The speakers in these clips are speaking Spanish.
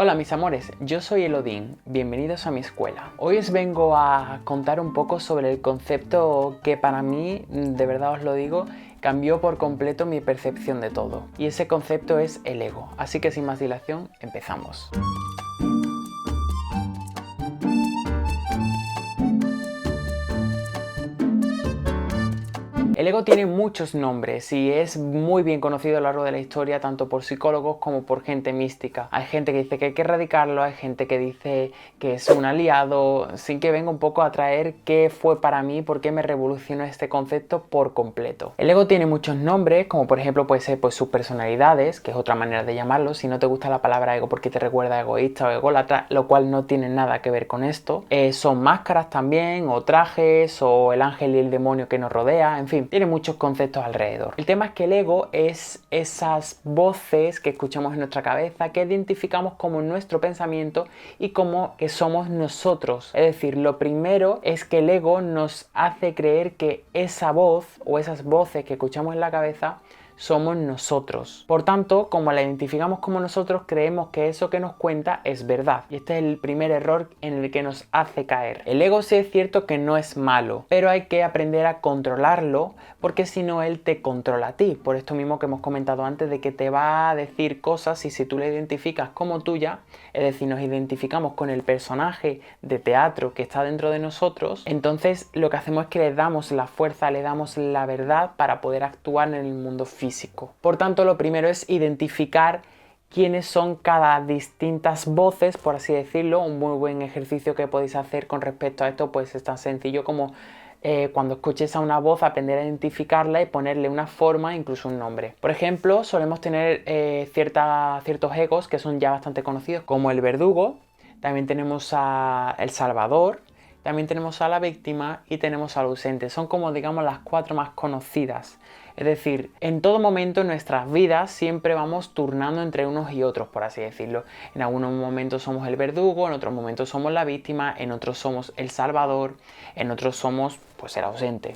Hola mis amores, yo soy Elodín, bienvenidos a mi escuela. Hoy os vengo a contar un poco sobre el concepto que para mí, de verdad os lo digo, cambió por completo mi percepción de todo. Y ese concepto es el ego. Así que sin más dilación, empezamos. El ego tiene muchos nombres y es muy bien conocido a lo largo de la historia tanto por psicólogos como por gente mística. Hay gente que dice que hay que erradicarlo, hay gente que dice que es un aliado, sin que venga un poco a traer qué fue para mí, por qué me revolucionó este concepto por completo. El ego tiene muchos nombres, como por ejemplo puede ser sus personalidades, que es otra manera de llamarlo. Si no te gusta la palabra ego porque te recuerda a egoísta o ególatra, lo cual no tiene nada que ver con esto. Son máscaras también, o trajes, o el ángel y el demonio que nos rodea, en fin. Tiene muchos conceptos alrededor. El tema es que el ego es esas voces que escuchamos en nuestra cabeza que identificamos como nuestro pensamiento y como que somos nosotros. Es decir, lo primero es que el ego nos hace creer que esa voz o esas voces que escuchamos en la cabeza somos nosotros. Por tanto, como la identificamos como nosotros, creemos que eso que nos cuenta es verdad. Y este es el primer error en el que nos hace caer. El ego sí es cierto que no es malo, pero hay que aprender a controlarlo, porque si no, él te controla a ti. Por esto mismo que hemos comentado antes, de que te va a decir cosas y si tú le identificas como tuya, es decir, nos identificamos con el personaje de teatro que está dentro de nosotros, entonces lo que hacemos es que le damos la fuerza, le damos la verdad para poder actuar en el mundo físico. Por tanto, lo primero es identificar quiénes son cada distintas voces, por así decirlo. Un muy buen ejercicio que podéis hacer con respecto a esto pues es tan sencillo como cuando escuches a una voz, aprender a identificarla y ponerle una forma, incluso un nombre. Por ejemplo, solemos tener ciertos egos que son ya bastante conocidos, como el verdugo. También tenemos a el salvador, también tenemos a la víctima y tenemos al ausente. Son como, digamos, las cuatro más conocidas. Es decir, en todo momento en nuestras vidas siempre vamos turnando entre unos y otros, por así decirlo. En algunos momentos somos el verdugo, en otros momentos somos la víctima, en otros somos el salvador, en otros somos pues el ausente.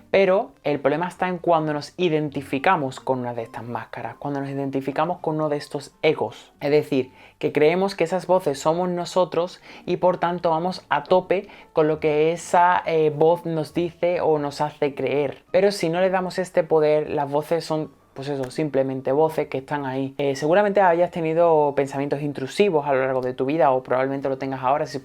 Pero el problema está en cuando nos identificamos con una de estas máscaras, cuando nos identificamos con uno de estos egos. Es decir, que creemos que esas voces somos nosotros y por tanto vamos a tope con lo que esa voz nos dice o nos hace creer. Pero si no le damos este poder, las voces son pues eso, simplemente voces que están ahí. Seguramente hayas tenido pensamientos intrusivos a lo largo de tu vida o probablemente lo tengas ahora si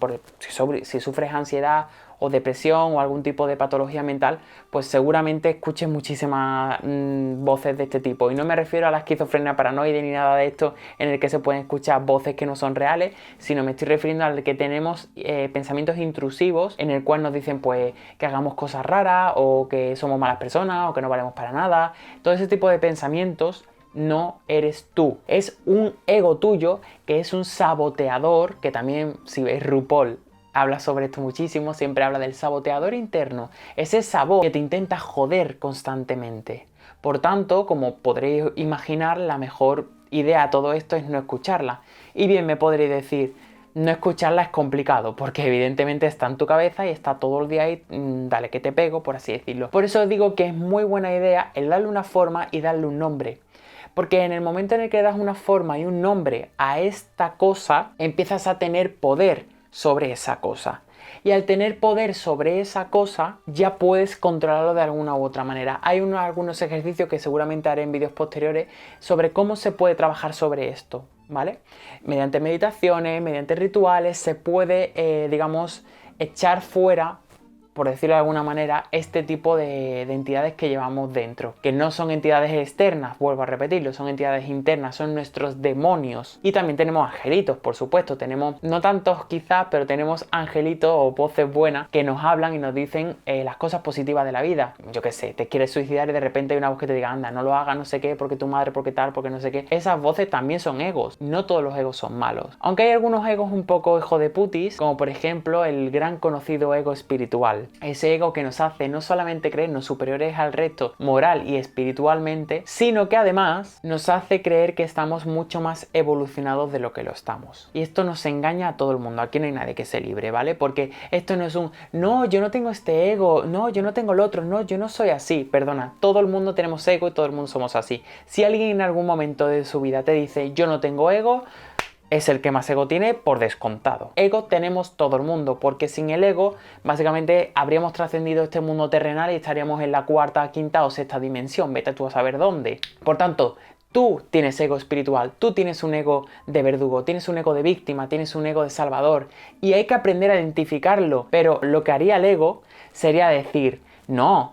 sufres ansiedad o depresión o algún tipo de patología mental, pues seguramente escuches muchísimas voces de este tipo. Y no me refiero a la esquizofrenia paranoide ni nada de esto en el que se pueden escuchar voces que no son reales, sino me estoy refiriendo al que tenemos pensamientos intrusivos en el cual nos dicen pues que hagamos cosas raras o que somos malas personas o que no valemos para nada. Todo ese tipo de pensamientos no eres tú, es un ego tuyo que es un saboteador, que también si ves RuPaul habla sobre esto muchísimo, siempre habla del saboteador interno, esa voz que te intenta joder constantemente. Por tanto, como podréis imaginar, la mejor idea a todo esto es no escucharla. Y bien me podréis decir, no escucharla es complicado, porque evidentemente está en tu cabeza y está todo el día ahí, dale que te pego, por así decirlo. Por eso os digo que es muy buena idea el darle una forma y darle un nombre. Porque en el momento en el que das una forma y un nombre a esta cosa, empiezas a tener poder sobre esa cosa. Y al tener poder sobre esa cosa, ya puedes controlarlo de alguna u otra manera. Hay algunos ejercicios que seguramente haré en vídeos posteriores sobre cómo se puede trabajar sobre esto, ¿vale? Mediante meditaciones, mediante rituales, se puede, digamos, echar fuera, por decirlo de alguna manera, este tipo de entidades que llevamos dentro, que no son entidades externas, vuelvo a repetirlo, son entidades internas, son nuestros demonios. Y también tenemos angelitos, por supuesto, tenemos, no tantos quizás, pero tenemos angelitos o voces buenas que nos hablan y nos dicen las cosas positivas de la vida. Yo qué sé, te quieres suicidar y de repente hay una voz que te diga, anda, no lo hagas, no sé qué, porque tu madre, porque tal, porque no sé qué. Esas voces también son egos, no todos los egos son malos. Aunque hay algunos egos un poco hijo de putis, como por ejemplo el gran conocido ego espiritual. Ese ego que nos hace no solamente creernos superiores al resto moral y espiritualmente, sino que además nos hace creer que estamos mucho más evolucionados de lo que lo estamos. Y esto nos engaña a todo el mundo. Aquí no hay nadie que se libre, ¿vale? Porque esto no es un, no, yo no tengo este ego, no, yo no tengo el otro, no, yo no soy así. Perdona, todo el mundo tenemos ego y todo el mundo somos así. Si alguien en algún momento de su vida te dice, yo no tengo ego, es el que más ego tiene por descontado. Ego tenemos todo el mundo, porque sin el ego básicamente habríamos trascendido este mundo terrenal y estaríamos en la cuarta, quinta o sexta dimensión, vete tú a saber dónde. Por tanto, tú tienes ego espiritual, tú tienes un ego de verdugo, tienes un ego de víctima, tienes un ego de salvador y hay que aprender a identificarlo. Pero lo que haría el ego sería decir, no,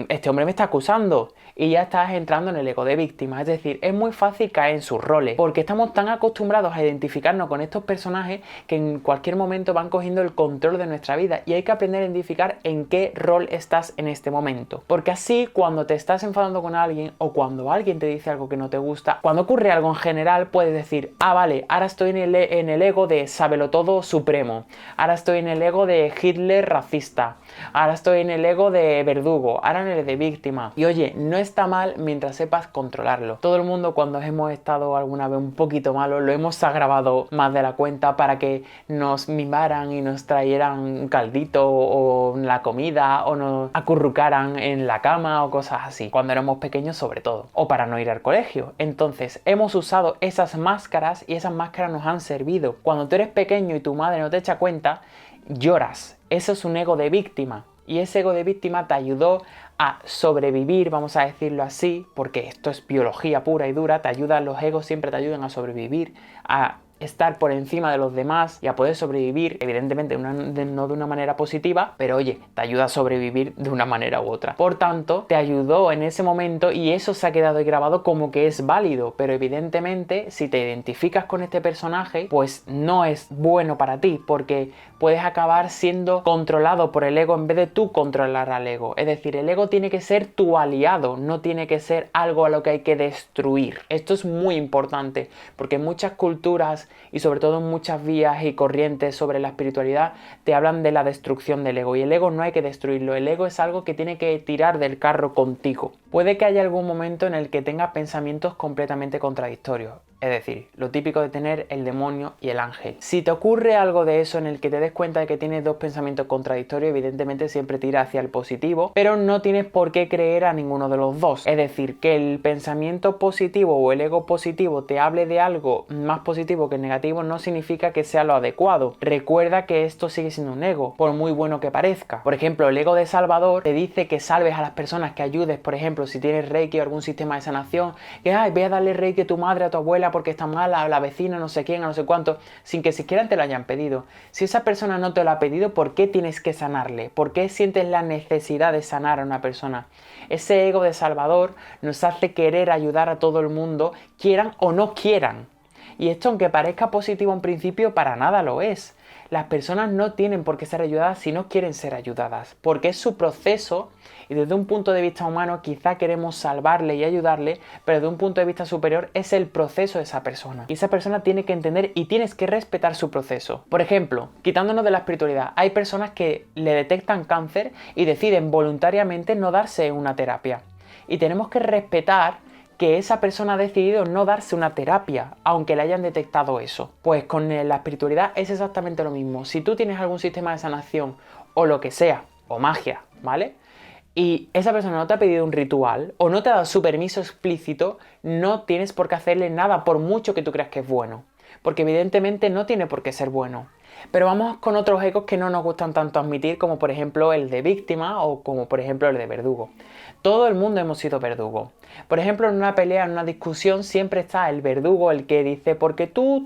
este hombre me está acusando y ya estás entrando en el ego de víctima. Es decir, es muy fácil caer en sus roles porque estamos tan acostumbrados a identificarnos con estos personajes que en cualquier momento van cogiendo el control de nuestra vida y hay que aprender a identificar en qué rol estás en este momento. Porque así cuando te estás enfadando con alguien o cuando alguien te dice algo que no te gusta, cuando ocurre algo en general puedes decir, ah vale, ahora estoy en el ego de sabelotodo supremo, ahora estoy en el ego de Hitler racista, ahora estoy en el ego de verdugo, ahora en el de víctima. Y oye, no está mal mientras sepas controlarlo. Todo el mundo cuando hemos estado alguna vez un poquito malos lo hemos agravado más de la cuenta para que nos mimaran y nos trayeran un caldito o la comida o nos acurrucaran en la cama o cosas así, cuando éramos pequeños sobre todo, o para no ir al colegio. Entonces hemos usado esas máscaras y esas máscaras nos han servido. Cuando tú eres pequeño y tu madre no te echa cuenta, lloras. Eso es un ego de víctima. Y ese ego de víctima te ayudó a sobrevivir, vamos a decirlo así, porque esto es biología pura y dura, los egos siempre te ayudan a sobrevivir, a estar por encima de los demás y a poder sobrevivir, evidentemente no de una manera positiva, pero oye, te ayuda a sobrevivir de una manera u otra. Por tanto, te ayudó en ese momento y eso se ha quedado ahí grabado como que es válido, pero evidentemente si te identificas con este personaje, pues no es bueno para ti, porque puedes acabar siendo controlado por el ego en vez de tú controlar al ego. Es decir, el ego tiene que ser tu aliado, no tiene que ser algo a lo que hay que destruir. Esto es muy importante, porque en muchas culturas y sobre todo en muchas vías y corrientes sobre la espiritualidad te hablan de la destrucción del ego, y el ego no hay que destruirlo, el ego es algo que tiene que tirar del carro contigo. Puede que haya algún momento en el que tengas pensamientos completamente contradictorios, es decir, lo típico de tener el demonio y el ángel. Si te ocurre algo de eso en el que te des cuenta de que tienes dos pensamientos contradictorios, evidentemente siempre tira hacia el positivo, pero no tienes por qué creer a ninguno de los dos. Es decir, que el pensamiento positivo o el ego positivo te hable de algo más positivo que negativo no significa que sea lo adecuado. Recuerda que esto sigue siendo un ego, por muy bueno que parezca. Por ejemplo, el ego de Salvador te dice que salves a las personas, que ayudes, por ejemplo, si tienes Reiki o algún sistema de sanación, que ve a darle Reiki a tu madre, a tu abuela porque está mala, a la vecina, no sé quién, a no sé cuánto, sin que siquiera te lo hayan pedido. Si esa persona no te lo ha pedido, ¿por qué tienes que sanarle? ¿Por qué sientes la necesidad de sanar a una persona? Ese ego de Salvador nos hace querer ayudar a todo el mundo, quieran o no quieran. Y esto, aunque parezca positivo en principio, para nada lo es. Las personas no tienen por qué ser ayudadas si no quieren ser ayudadas, porque es su proceso y desde un punto de vista humano quizá queremos salvarle y ayudarle, pero desde un punto de vista superior es el proceso de esa persona. Y esa persona tiene que entender y tienes que respetar su proceso. Por ejemplo, quitándonos de la espiritualidad, hay personas que le detectan cáncer y deciden voluntariamente no darse una terapia. Y tenemos que respetar que esa persona ha decidido no darse una terapia, aunque le hayan detectado eso. Pues con la espiritualidad es exactamente lo mismo. Si tú tienes algún sistema de sanación o lo que sea, o magia, ¿vale? Y esa persona no te ha pedido un ritual o no te ha dado su permiso explícito, no tienes por qué hacerle nada por mucho que tú creas que es bueno. Porque evidentemente no tiene por qué ser bueno. Pero vamos con otros egos que no nos gustan tanto admitir, como por ejemplo el de víctima o como por ejemplo el de verdugo. Todo el mundo hemos sido verdugo. Por ejemplo, en una pelea, en una discusión, siempre está el verdugo, el que dice porque tú.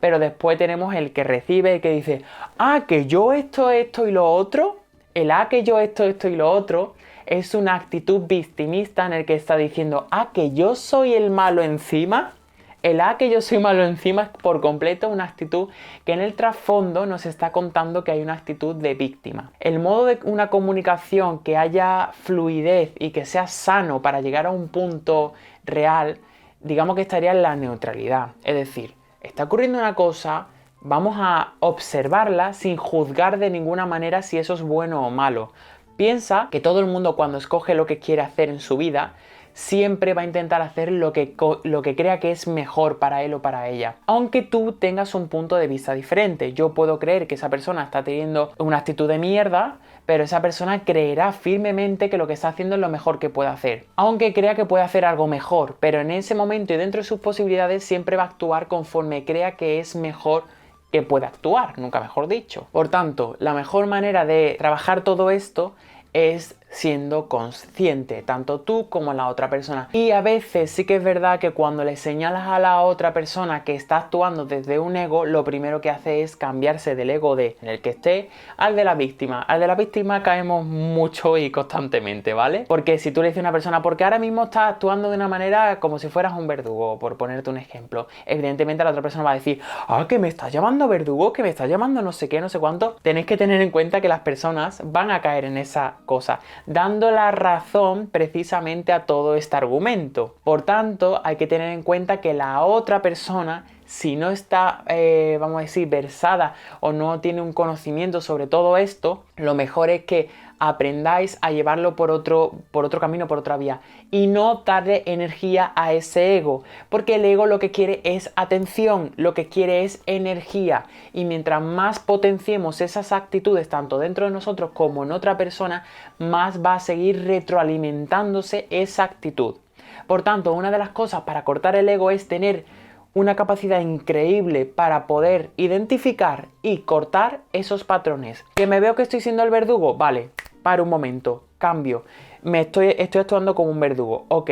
Pero después tenemos el que recibe, el que dice, ah, que yo esto y lo otro. El que yo esto y lo otro es una actitud victimista en el que está diciendo, que yo soy el malo encima. El que yo soy malo encima es por completo una actitud que en el trasfondo nos está contando que hay una actitud de víctima. El modo de una comunicación que haya fluidez y que sea sano para llegar a un punto real, digamos que estaría en la neutralidad. Es decir, está ocurriendo una cosa, vamos a observarla sin juzgar de ninguna manera si eso es bueno o malo. Piensa que todo el mundo cuando escoge lo que quiere hacer en su vida, siempre va a intentar hacer lo que crea que es mejor para él o para ella. Aunque tú tengas un punto de vista diferente. Yo puedo creer que esa persona está teniendo una actitud de mierda, pero esa persona creerá firmemente que lo que está haciendo es lo mejor que puede hacer. Aunque crea que puede hacer algo mejor, pero en ese momento y dentro de sus posibilidades siempre va a actuar conforme crea que es mejor que puede actuar, nunca mejor dicho. Por tanto, la mejor manera de trabajar todo esto es siendo consciente, tanto tú como la otra persona. Y a veces sí que es verdad que cuando le señalas a la otra persona que está actuando desde un ego, lo primero que hace es cambiarse del ego en el que esté al de la víctima. Al de la víctima caemos mucho y constantemente, ¿vale? Porque si tú le dices a una persona, porque ahora mismo estás actuando de una manera como si fueras un verdugo, por ponerte un ejemplo, evidentemente la otra persona va a decir, que me estás llamando verdugo, que me estás llamando no sé qué, no sé cuánto. Tenéis que tener en cuenta que las personas van a caer en esa cosa, dando la razón precisamente a todo este argumento. Por tanto, hay que tener en cuenta que la otra persona, si no está, vamos a decir, versada o no tiene un conocimiento sobre todo esto, lo mejor es que aprendáis a llevarlo por otro camino, por otra vía, y no darle energía a ese ego, porque el ego lo que quiere es atención, lo que quiere es energía, y mientras más potenciemos esas actitudes tanto dentro de nosotros como en otra persona, más va a seguir retroalimentándose esa actitud. Por tanto, una de las cosas para cortar el ego es tener una capacidad increíble para poder identificar y cortar esos patrones. ¿Que me veo que estoy siendo el verdugo? Vale, para un momento, cambio. Estoy actuando como un verdugo. Ok,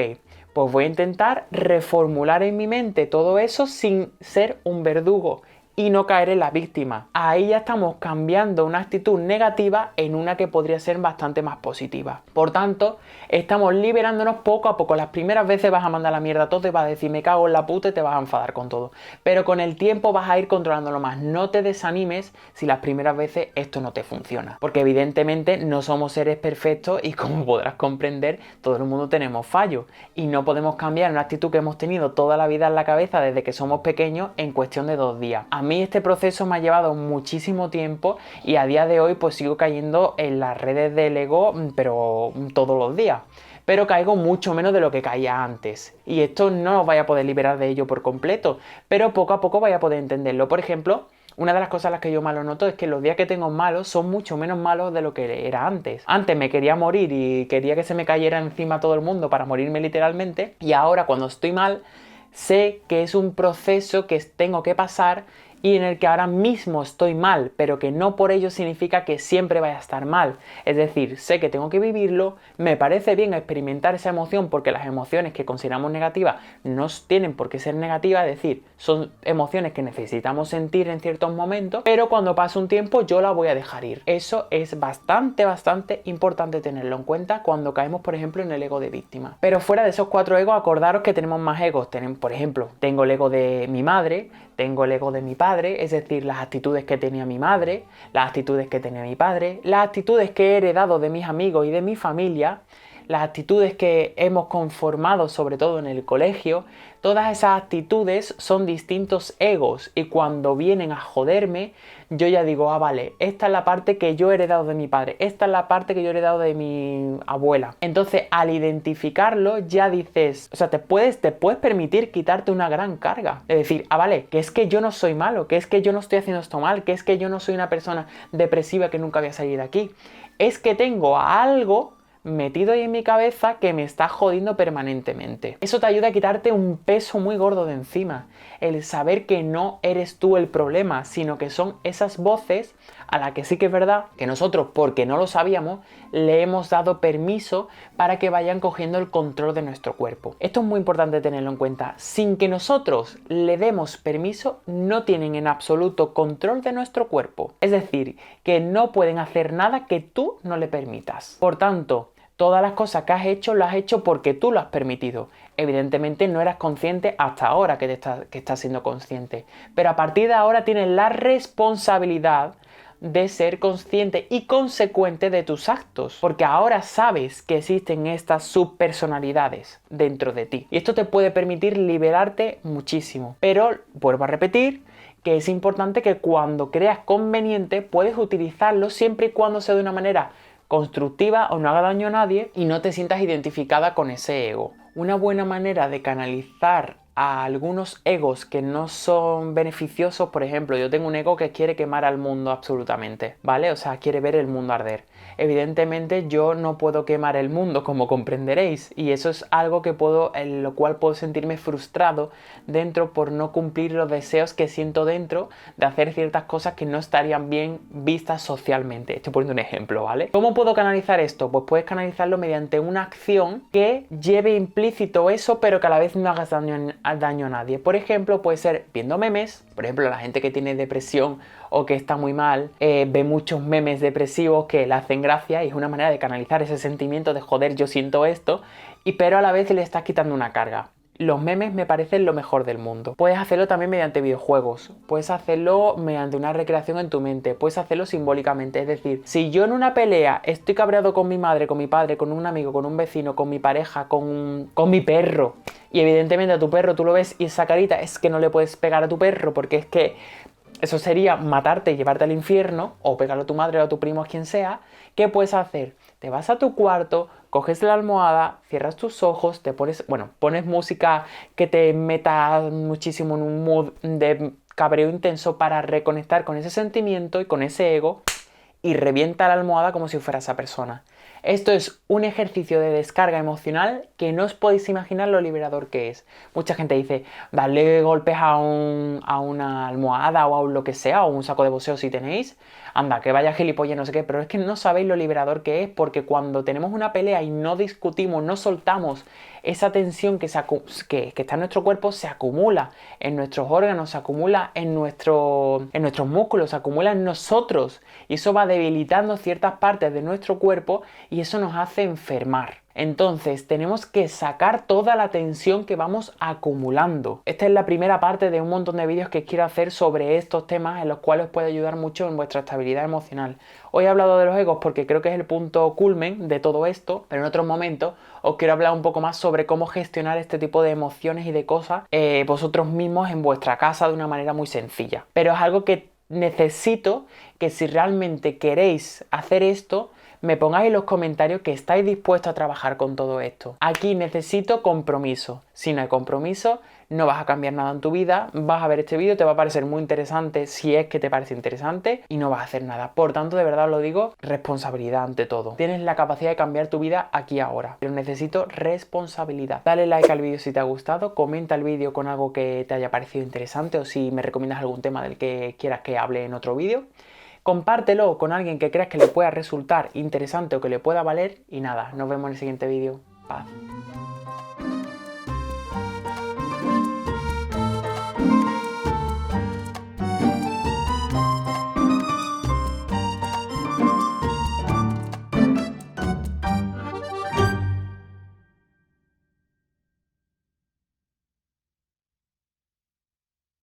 pues voy a intentar reformular en mi mente todo eso sin ser un verdugo y no caer en la víctima. Ahí ya estamos cambiando una actitud negativa en una que podría ser bastante más positiva. Por tanto, estamos liberándonos poco a poco. Las primeras veces vas a mandar la mierda a todo y vas a decir me cago en la puta y te vas a enfadar con todo. Pero con el tiempo vas a ir controlándolo más. No te desanimes si las primeras veces esto no te funciona. Porque evidentemente no somos seres perfectos y como podrás comprender, todo el mundo tenemos fallos. Y no podemos cambiar una actitud que hemos tenido toda la vida en la cabeza desde que somos pequeños en cuestión de 2 días. A mí este proceso me ha llevado muchísimo tiempo y a día de hoy pues sigo cayendo en las redes del ego, pero todos los días. Pero caigo mucho menos de lo que caía antes. Y esto no os vais a poder liberar de ello por completo, pero poco a poco vais a poder entenderlo. Por ejemplo, una de las cosas en las que yo malo noto es que los días que tengo malos son mucho menos malos de lo que era antes. Antes me quería morir y quería que se me cayera encima todo el mundo para morirme literalmente. Y ahora cuando estoy mal, sé que es un proceso que tengo que pasar y en el que ahora mismo estoy mal, pero que no por ello significa que siempre vaya a estar mal. Es decir, sé que tengo que vivirlo, me parece bien experimentar esa emoción porque las emociones que consideramos negativas no tienen por qué ser negativas, es decir, son emociones que necesitamos sentir en ciertos momentos, pero cuando pase un tiempo yo la voy a dejar ir. Eso es bastante importante tenerlo en cuenta cuando caemos, por ejemplo, en el ego de víctima. Pero fuera de esos 4 egos, acordaros que tenemos más egos. Por ejemplo, tengo el ego de mi madre, tengo el ego de mi padre, es decir, las actitudes que tenía mi madre, las actitudes que tenía mi padre, las actitudes que he heredado de mis amigos y de mi familia, las actitudes que hemos conformado sobre todo en el colegio. Todas esas actitudes son distintos egos y cuando vienen a joderme, yo ya digo, vale, esta es la parte que yo he heredado de mi padre, esta es la parte que yo he heredado de mi abuela. Entonces, al identificarlo, ya dices, o sea, te puedes permitir quitarte una gran carga. Es decir, vale, que es que yo no soy malo, que es que yo no estoy haciendo esto mal, que es que yo no soy una persona depresiva que nunca voy a salir de aquí. Es que tengo algo metido ahí en mi cabeza que me está jodiendo permanentemente. Eso te ayuda a quitarte un peso muy gordo de encima. El saber que no eres tú el problema, sino que son esas voces a las que sí que es verdad que nosotros, porque no lo sabíamos, le hemos dado permiso para que vayan cogiendo el control de nuestro cuerpo. Esto es muy importante tenerlo en cuenta. Sin que nosotros le demos permiso, no tienen en absoluto control de nuestro cuerpo. Es decir, que no pueden hacer nada que tú no le permitas. Por tanto, todas las cosas que has hecho, lo has hecho porque tú lo has permitido. Evidentemente no eras consciente hasta ahora que estás siendo consciente. Pero a partir de ahora tienes la responsabilidad de ser consciente y consecuente de tus actos. Porque ahora sabes que existen estas subpersonalidades dentro de ti. Y esto te puede permitir liberarte muchísimo. Pero, vuelvo a repetir, que es importante que cuando creas conveniente puedes utilizarlo siempre y cuando sea de una manera constructiva o no haga daño a nadie y no te sientas identificada con ese ego. Una buena manera de canalizar a algunos egos que no son beneficiosos, por ejemplo, yo tengo un ego que quiere quemar al mundo absolutamente, ¿vale? O sea, quiere ver el mundo arder. Evidentemente yo no puedo quemar el mundo, como comprenderéis, y eso es algo que en lo cual puedo sentirme frustrado dentro por no cumplir los deseos que siento dentro de hacer ciertas cosas que no estarían bien vistas socialmente. Estoy poniendo un ejemplo, ¿vale? ¿Cómo puedo canalizar esto? Pues puedes canalizarlo mediante una acción que lleve implícito eso, pero que a la vez no hagas daño a nadie. Por ejemplo, puede ser viendo memes. Por ejemplo, la gente que tiene depresión o que está muy mal, ve muchos memes depresivos que le hacen gracia y es una manera de canalizar ese sentimiento de joder, yo siento esto, pero a la vez le estás quitando una carga. Los memes me parecen lo mejor del mundo. Puedes hacerlo también mediante videojuegos, puedes hacerlo mediante una recreación en tu mente, puedes hacerlo simbólicamente. Es decir, si yo en una pelea estoy cabreado con mi madre, con mi padre, con un amigo, con un vecino, con mi pareja, con mi perro, y evidentemente a tu perro tú lo ves y esa carita es que no le puedes pegar a tu perro porque es que eso sería matarte y llevarte al infierno, o pegarlo a tu madre o a tu primo, a quien sea. ¿Qué puedes hacer? Te vas a tu cuarto, coges la almohada, cierras tus ojos, pones música que te meta muchísimo en un mood de cabreo intenso para reconectar con ese sentimiento y con ese ego, y revienta la almohada como si fuera esa persona. Esto es un ejercicio de descarga emocional que no os podéis imaginar lo liberador que es. Mucha gente dice, darle golpes a una almohada o a lo que sea, o un saco de boxeo si tenéis. Anda, que vaya gilipollas, no sé qué, pero es que no sabéis lo liberador que es, porque cuando tenemos una pelea y no discutimos, no soltamos esa tensión que está en nuestro cuerpo, se acumula en nuestros órganos, se acumula en nuestros músculos, se acumula en nosotros, y eso va debilitando ciertas partes de nuestro cuerpo y eso nos hace enfermar. Entonces tenemos que sacar toda la tensión que vamos acumulando. Esta es la primera parte de un montón de vídeos que quiero hacer sobre estos temas, en los cuales os puede ayudar mucho en vuestra estabilidad emocional. Hoy he hablado de los egos porque creo que es el punto culmen de todo esto, pero en otros momentos os quiero hablar un poco más sobre cómo gestionar este tipo de emociones y de cosas vosotros mismos en vuestra casa de una manera muy sencilla. Pero es algo que necesito que, si realmente queréis hacer esto, me pongáis en los comentarios que estáis dispuestos a trabajar con todo esto. Aquí necesito compromiso. Si no hay compromiso, no vas a cambiar nada en tu vida. Vas a ver este vídeo, te va a parecer muy interesante si es que te parece interesante, y no vas a hacer nada. Por tanto, de verdad os lo digo, responsabilidad ante todo. Tienes la capacidad de cambiar tu vida aquí ahora, pero necesito responsabilidad. Dale like al vídeo si te ha gustado, comenta el vídeo con algo que te haya parecido interesante, o si me recomiendas algún tema del que quieras que hable en otro vídeo. Compártelo con alguien que creas que le pueda resultar interesante o que le pueda valer. Y nada, nos vemos en el siguiente vídeo. Paz.